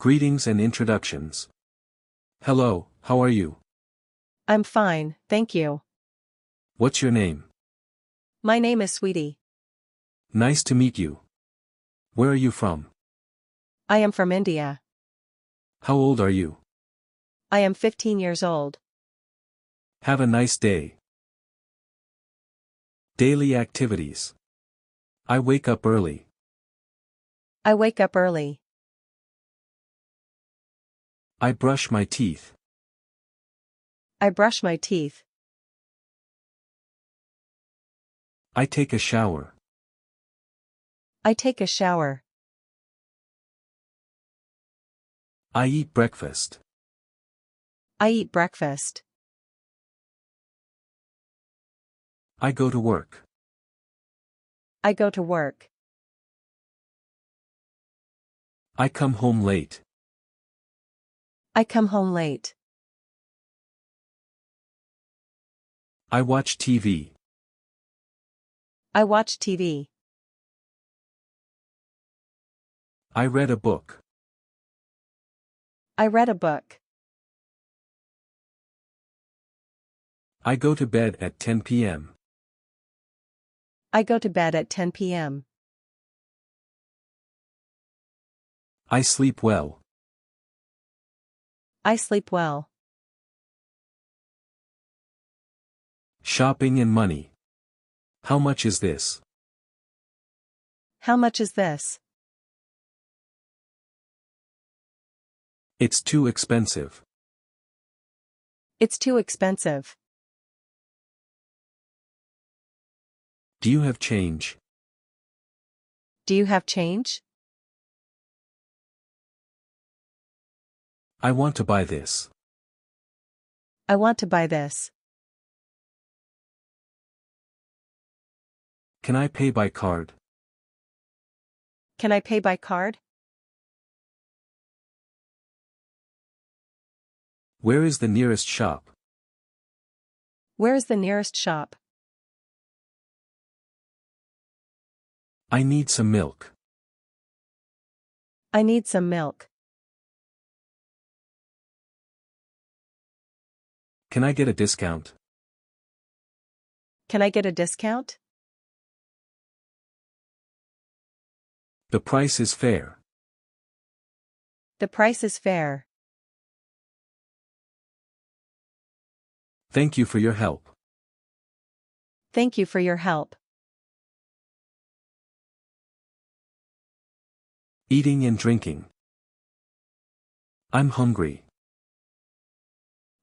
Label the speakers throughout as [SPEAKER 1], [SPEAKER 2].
[SPEAKER 1] Greetings and introductions. Hello, how are you?
[SPEAKER 2] I'm fine, thank you.
[SPEAKER 1] What's your name?
[SPEAKER 2] My name is Sweetie.
[SPEAKER 1] Nice to meet you. Where are you from?
[SPEAKER 2] I am from India.
[SPEAKER 1] How old are you?
[SPEAKER 2] I am 15 years old.
[SPEAKER 1] Have a nice day. Daily activities. I wake up early.
[SPEAKER 2] I wake up early.
[SPEAKER 1] I brush my teeth.
[SPEAKER 2] I brush my teeth.
[SPEAKER 1] I take a shower.
[SPEAKER 2] I take a shower.
[SPEAKER 1] I eat breakfast.
[SPEAKER 2] I eat breakfast.
[SPEAKER 1] I go to work.
[SPEAKER 2] I go to work.
[SPEAKER 1] I come home late.
[SPEAKER 2] I come home late.
[SPEAKER 1] I watch TV.
[SPEAKER 2] I watch TV.
[SPEAKER 1] I read a book.
[SPEAKER 2] I read a book.
[SPEAKER 1] I go to bed at 10 p.m.
[SPEAKER 2] I go to bed at 10 p.m.
[SPEAKER 1] I sleep well.
[SPEAKER 2] I sleep well.
[SPEAKER 1] Shopping and money. How much is this?
[SPEAKER 2] How much is this?
[SPEAKER 1] It's too expensive.
[SPEAKER 2] It's too expensive.
[SPEAKER 1] Do you have change?
[SPEAKER 2] Do you have change?
[SPEAKER 1] I want to buy this.
[SPEAKER 2] I want to buy this.
[SPEAKER 1] Can I pay by card?
[SPEAKER 2] Can I pay by card?
[SPEAKER 1] Where is the nearest shop?
[SPEAKER 2] Where is the nearest shop?
[SPEAKER 1] I need some milk.
[SPEAKER 2] I need some milk.
[SPEAKER 1] Can I get a discount?
[SPEAKER 2] Can I get a discount?
[SPEAKER 1] The price is fair.
[SPEAKER 2] The price is fair.
[SPEAKER 1] Thank you for your help.
[SPEAKER 2] Thank you for your help.
[SPEAKER 1] Eating and drinking. I'm hungry.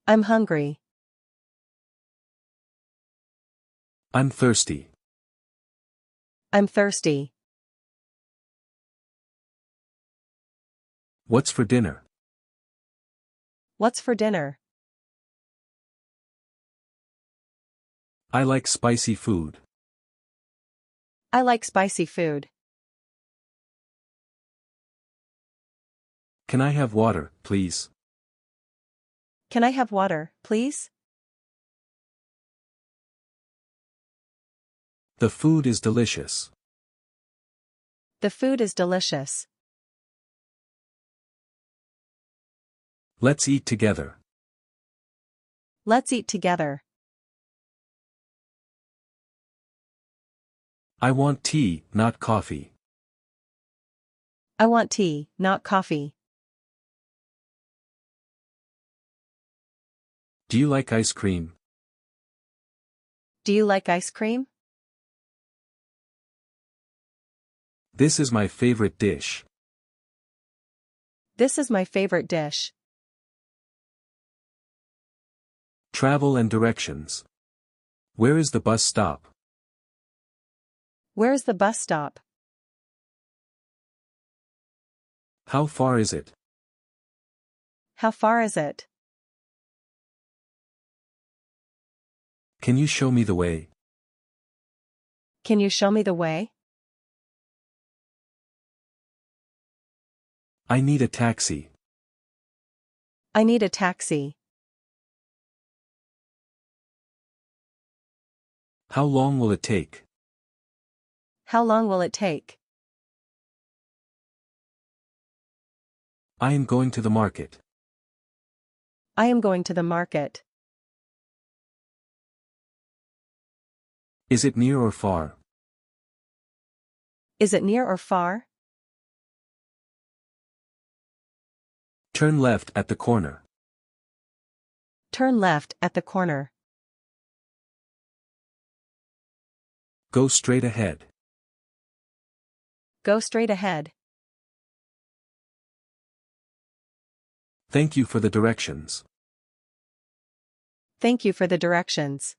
[SPEAKER 2] I'm hungry.
[SPEAKER 1] I'm thirsty.
[SPEAKER 2] I'm thirsty.
[SPEAKER 1] What's for dinner?
[SPEAKER 2] What's for dinner?
[SPEAKER 1] I like spicy food.
[SPEAKER 2] I like spicy food.
[SPEAKER 1] Can I have water, please?
[SPEAKER 2] Can I have water, please?
[SPEAKER 1] The food is delicious.
[SPEAKER 2] The food is delicious.
[SPEAKER 1] Let's eat together.
[SPEAKER 2] Let's eat together.
[SPEAKER 1] I want tea, not coffee.
[SPEAKER 2] I want tea, not coffee.
[SPEAKER 1] Do you like ice cream?
[SPEAKER 2] Do you like ice cream?
[SPEAKER 1] This is my favorite dish.
[SPEAKER 2] This is my favorite dish.
[SPEAKER 1] Travel and directions. Where is the bus stop?
[SPEAKER 2] Where is the bus stop?
[SPEAKER 1] How far is it?
[SPEAKER 2] How far is it?
[SPEAKER 1] Can you show me the way?
[SPEAKER 2] Can you show me the way?
[SPEAKER 1] I need a taxi.
[SPEAKER 2] I need a taxi.
[SPEAKER 1] How long will it take?
[SPEAKER 2] How long will it take?
[SPEAKER 1] I am going to the market.
[SPEAKER 2] I am going to the market.
[SPEAKER 1] Is it near or far?
[SPEAKER 2] Is it near or far?
[SPEAKER 1] Turn left at the corner.
[SPEAKER 2] Turn left at the corner.
[SPEAKER 1] Go straight ahead.
[SPEAKER 2] Go straight ahead.
[SPEAKER 1] Thank you for the directions.
[SPEAKER 2] Thank you for the directions.